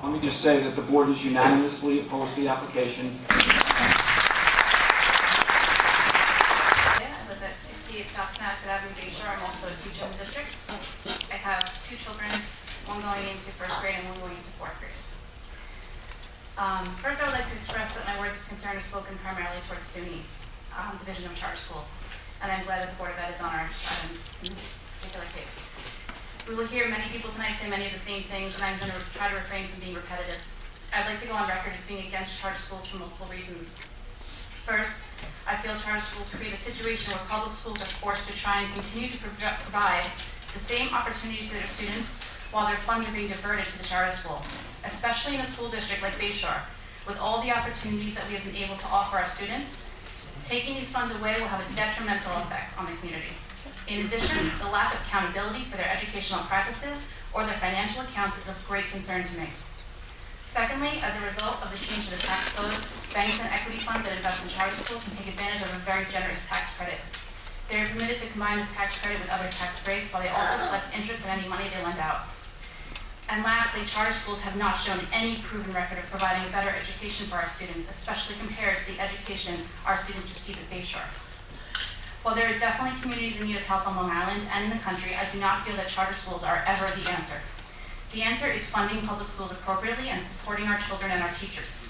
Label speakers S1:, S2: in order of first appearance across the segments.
S1: Let me just say that the board is unanimously opposed to the application.
S2: I live at 68 South Connecticut Avenue, Bayshore. I'm also a teacher in the district. I have 2 children, one going into 1st grade and one going into 4th grade. First, I would like to express that my words of concern are spoken primarily towards SUNY, Division of Charter Schools, and I'm glad that the Board of Ed is on our side in this particular case. We will hear many people tonight say many of the same things, and I'm going to try to refrain from being repetitive. I'd like to go on record as being against charter schools for multiple reasons. First, I feel charter schools create a situation where public schools are forced to try and continue to provide the same opportunities to their students while their funds are being diverted to the charter school, especially in a school district like Bayshore. With all the opportunities that we have been able to offer our students, taking these funds away will have a detrimental effect on the community. In addition, the lack of accountability for their educational practices or their financial accounts is of great concern to me. Secondly, as a result of the change to the tax code, banks and equity funds that invest in charter schools can take advantage of a very generous tax credit. They are permitted to combine this tax credit with other tax breaks while they also collect interest on any money they lend out. And lastly, charter schools have not shown any proven record of providing a better education for our students, especially compared to the education our students receive at Bayshore. While there are definitely communities in need of help on Long Island and in the country, I do not feel that charter schools are ever the answer. The answer is funding public schools appropriately and supporting our children and our teachers.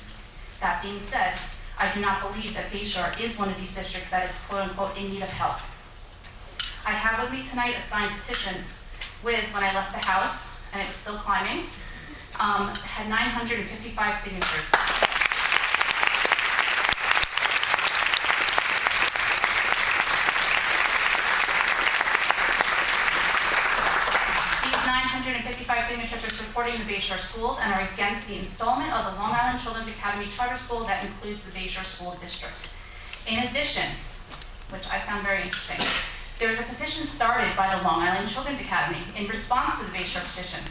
S2: That being said, I do not believe that Bayshore is one of these districts that is quote-unquote in need of help. I have with me tonight a signed petition with, when I left the house, and it was still climbing, had 955 signatures. These 955 signatures are supporting the Bayshore schools and are against the installment of the Long Island Children's Academy Charter School that includes the Bayshore School District. In addition, which I found very interesting, there was a petition started by the Long Island Children's Academy in response to the Bayshore petition.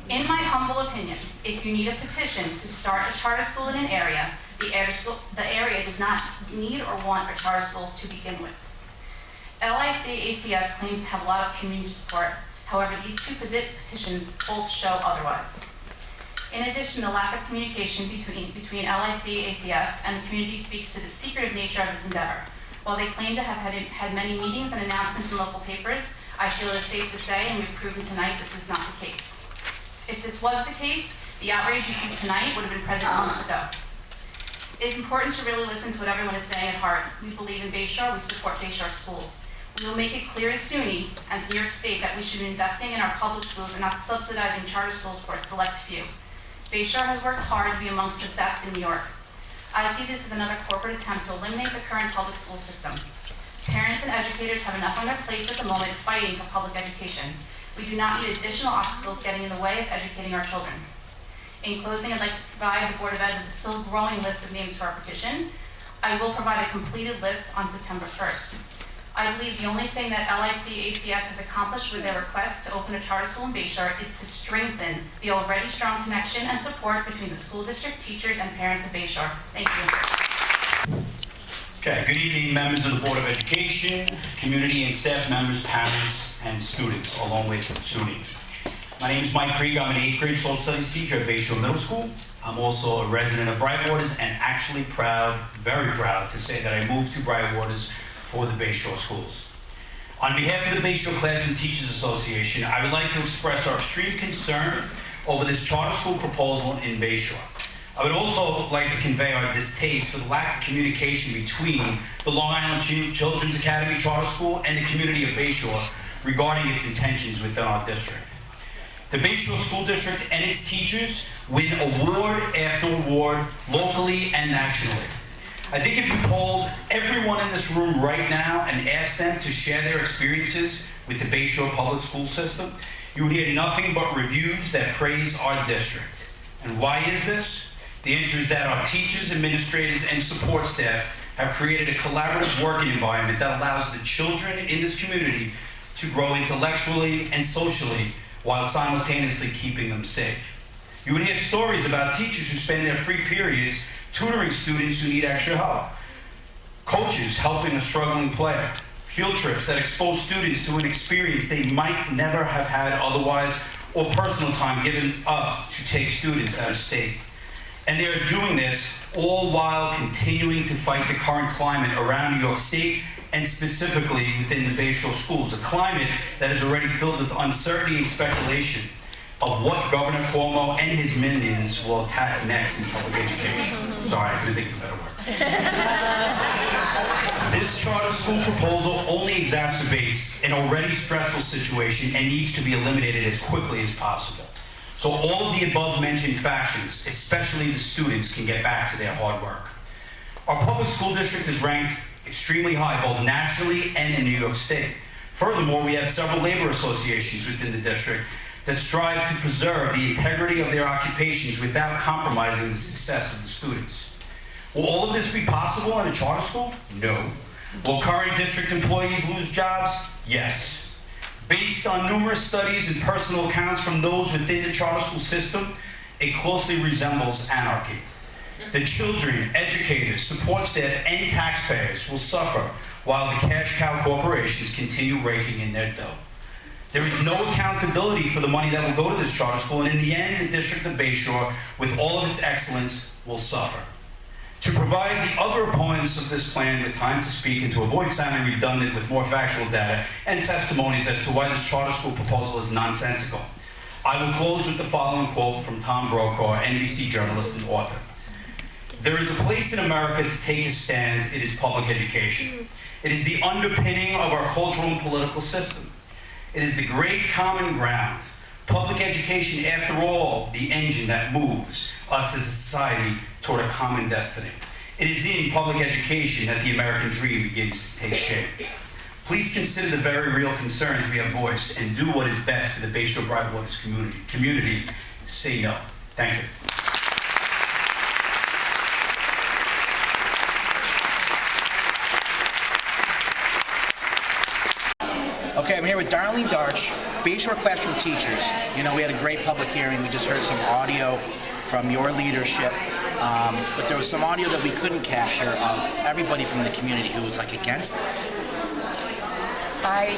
S2: In my humble opinion, if you need a petition to start a charter school in an area, the area does not need or want a charter school to begin with. LIC-ACS claims to have a lot of community support. However, these 2 petitions both show otherwise. In addition, the lack of communication between LIC-ACS and the community speaks to the secretive nature of this endeavor. While they claim to have had many meetings and announcements in local papers, I feel it is safe to say, and we've proven tonight, this is not the case. If this was the case, the outrage you see tonight would have been present months ago. It is important to really listen to what everyone is saying at heart. We believe in Bayshore, we support Bayshore schools. We will make it clear to SUNY and to New York State that we should be investing in our public schools and not subsidizing charter schools for a select few. Bayshore has worked hard to be amongst the best in New York. I see this as another corporate attempt to eliminate the current public school system. Parents and educators have enough on their plates at the moment fighting for public education. We do not need additional obstacles getting in the way of educating our children. In closing, I'd like to provide the Board of Ed with a still growing list of names for our petition. I will provide a completed list on September 1st. I believe the only thing that LIC-ACS has accomplished with their request to open a charter school in Bayshore is to strengthen the already strong connection and support between the school district, teachers, and parents of Bayshore. Thank you.
S3: Okay, good evening, members of the Board of Education, community and staff members, parents, and students, along with SUNY. My name is Mike Krieg. I'm an 8th grade social studies teacher at Bayshore Middle School. I'm also a resident of Brightwaters and actually proud, very proud, to say that I moved to Brightwaters for the Bayshore schools. On behalf of the Bayshore Classroom Teachers Association, I would like to express our extreme concern over this charter school proposal in Bayshore. I would also like to convey our distaste for the lack of communication between the Long Island Children's Academy Charter School and the community of Bayshore regarding its intentions within our district. The Bayshore School District and its teachers win award after award locally and nationally. I think if you polled everyone in this room right now and asked them to share their experiences with the Bayshore public school system, you would hear nothing but reviews that praise our district. And why is this? The answer is that our teachers, administrators, and support staff have created a collaborative working environment that allows the children in this community to grow intellectually and socially while simultaneously keeping them safe. You would hear stories about teachers who spend their free periods tutoring students who need extra help, coaches helping a struggling player, field trips that expose students to an experience they might never have had otherwise, or personal time given up to take students out of state. And they are doing this all while continuing to fight the current climate around New York State and specifically within the Bayshore schools, a climate that is already filled with uncertainty and speculation of what Governor Cuomo and his minions will attack next in public education. Sorry, I couldn't think of a better word. This charter school proposal only exacerbates an already stressful situation and needs to be eliminated as quickly as possible. So all of the above-mentioned factions, especially the students, can get back to their hard work. Our public school district is ranked extremely high, both nationally and in New York State. Furthermore, we have several labor associations within the district that strive to preserve the integrity of their occupations without compromising the success of the students. Will all of this be possible in a charter school? No. Will current district employees lose jobs? Yes. Based on numerous studies and personal accounts from those within the charter school system, it closely resembles anarchy. The children, educators, support staff, and taxpayers will suffer while the cash cow corporations continue raking in their dough. There is no accountability for the money that will go to this charter school, and in the end, the District of Bayshore, with all of its excellence, will suffer. To provide the other opponents of this plan with time to speak and to avoid sounding redundant with more factual data and testimonies as to why this charter school proposal is nonsensical, I will close with the following quote from Tom Brokaw, NBC journalist and author. There is a place in America to take a stand. It is public education. It is the underpinning of our cultural and political system. It is the great common ground. Public education, after all, the engine that moves us as a society toward a common destiny. It is in public education that the American dream begins to take shape. Please consider the very real concerns we have voiced and do what is best for the Bayshore Brightwaters community. Say no. Thank you.
S4: Okay, I'm here with Darlene Darch, Bayshore Classroom Teachers. You know, we had a great public hearing. We just heard some audio from your leadership, but there was some audio that we couldn't capture of everybody from the community who was like against this.
S5: I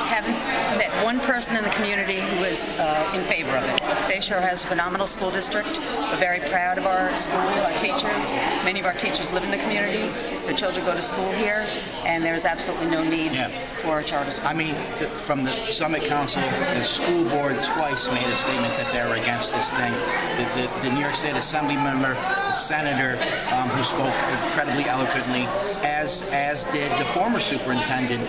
S5: haven't met one person in the community who is in favor of it. Bayshore has a phenomenal school district. We're very proud of our school, our teachers. Many of our teachers live in the community. Their children go to school here, and there's absolutely no need for a charter school.
S4: I mean, from the Summit Council, the school board twice made a statement that they're against this thing. The New York State Assembly member, the senator, who spoke incredibly eloquently, as did the former superintendent,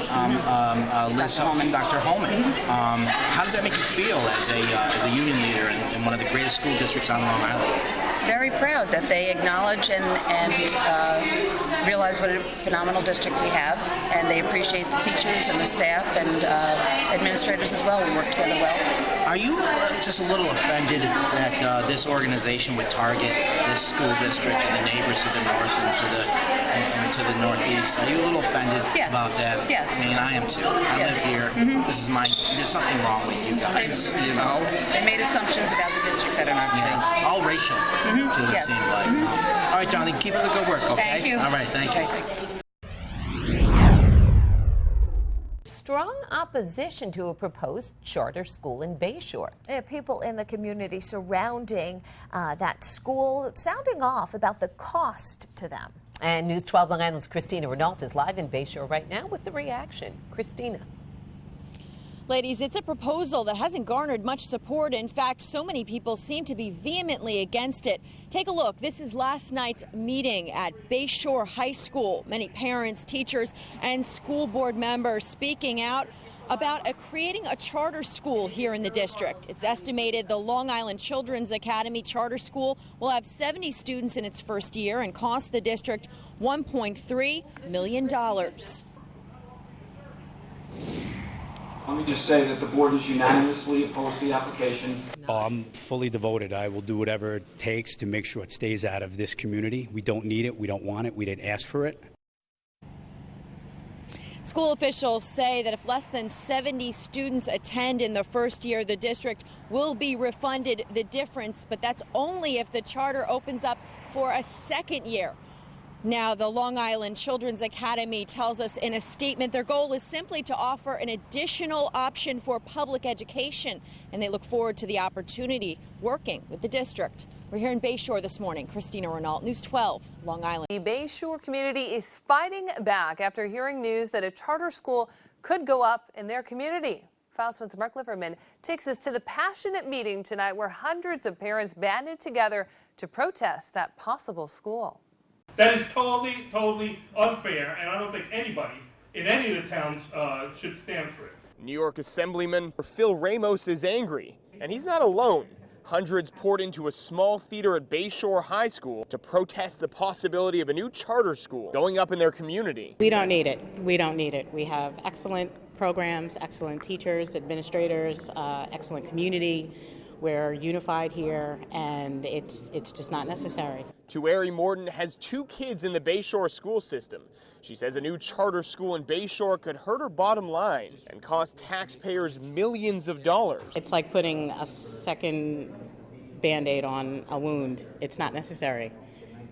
S4: Dr. Holman. How does that make you feel as a union leader in one of the greatest school districts on Long Island?
S5: Very proud that they acknowledge and realize what a phenomenal district we have, and they appreciate the teachers and the staff and administrators as well. We work together well.
S4: Are you just a little offended that this organization would target this school district and the neighbors to the north and to the northeast? Are you a little offended about that?
S5: Yes.
S4: I mean, I am too. I live here. This is there's nothing wrong with you guys. You know?
S5: They made assumptions about the district that are not true.
S4: All racial, it seemed like. All right, Johnny, keep up the good work, okay?
S5: Thank you.
S4: All right, thank you.
S5: Thanks.
S6: Strong opposition to a proposed charter school in Bayshore.
S7: People in the community surrounding that school sounding off about the cost to them.
S6: And News 12 Long Island's Christina Renault is live in Bayshore right now with the reaction. Christina.
S8: Ladies, it's a proposal that hasn't garnered much support. In fact, so many people seem to be vehemently against it. Take a look. This is last night's meeting at Bayshore High School. Many parents, teachers, and school board members speaking out about creating a charter school here in the district. It's estimated the Long Island Children's Academy Charter School will have 70 students in its first year and cost the district $1.3 million.
S1: Let me just say that the board is unanimously opposed to the application.
S9: I'm fully devoted. I will do whatever it takes to make sure it stays out of this community. We don't need it. We don't want it. We didn't ask for it.
S8: School officials say that if less than 70 students attend in the first year, the district will be refunded the difference, but that's only if the charter opens up for a second year. Now, the Long Island Children's Academy tells us in a statement their goal is simply to offer an additional option for public education, and they look forward to the opportunity working with the district. We're here in Bayshore this morning. Christina Renault, News 12, Long Island.
S10: The Bayshore community is fighting back after hearing news that a charter school could go up in their community. Fox 5's Mark Liverman takes us to the passionate meeting tonight where hundreds of parents banded together to protest that possible school.
S11: That is totally unfair, and I don't think anybody in any of the towns should stand for it.
S12: New York Assemblyman Phil Ramos is angry, and he's not alone. Hundreds poured into a small theater at Bayshore High School to protest the possibility of a new charter school going up in their community.
S13: We don't need it. We don't need it. We have excellent programs, excellent teachers, administrators, excellent community. We're unified here, and it's just not necessary.
S12: Tueri Morton has 2 kids in the Bayshore school system. She says a new charter school in Bayshore could hurt her bottom line and cost taxpayers millions of dollars.
S13: It's like putting a second Band-Aid on a wound. It's not necessary.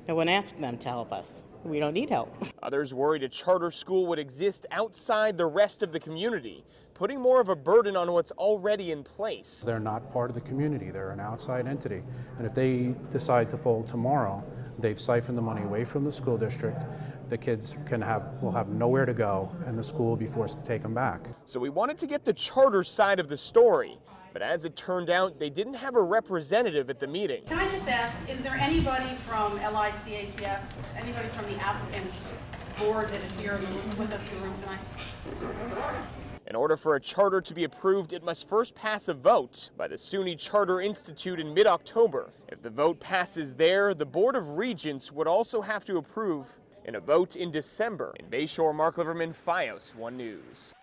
S13: No one asked them to help us. We don't need help.
S12: Others worried a charter school would exist outside the rest of the community, putting more of a burden on what's already in place.
S14: They're not part of the community. They're an outside entity. And if they decide to fold tomorrow, they've siphoned the money away from the school district. The kids will have nowhere to go, and the school will be forced to take them back.
S12: So we wanted to get the charter side of the story. But as it turned out, they didn't have a representative at the meeting.
S15: Can I just ask, is there anybody from LICACS, anybody from the applicant's board that is here with us in the room tonight?
S12: In order for a charter to be approved, it must first pass a vote by the SUNY Charter Institute in mid-October. If the vote passes there, the Board of Regents would also have to approve in a vote in December. In Bayshore, Mark Liverman, FiOS 1 News.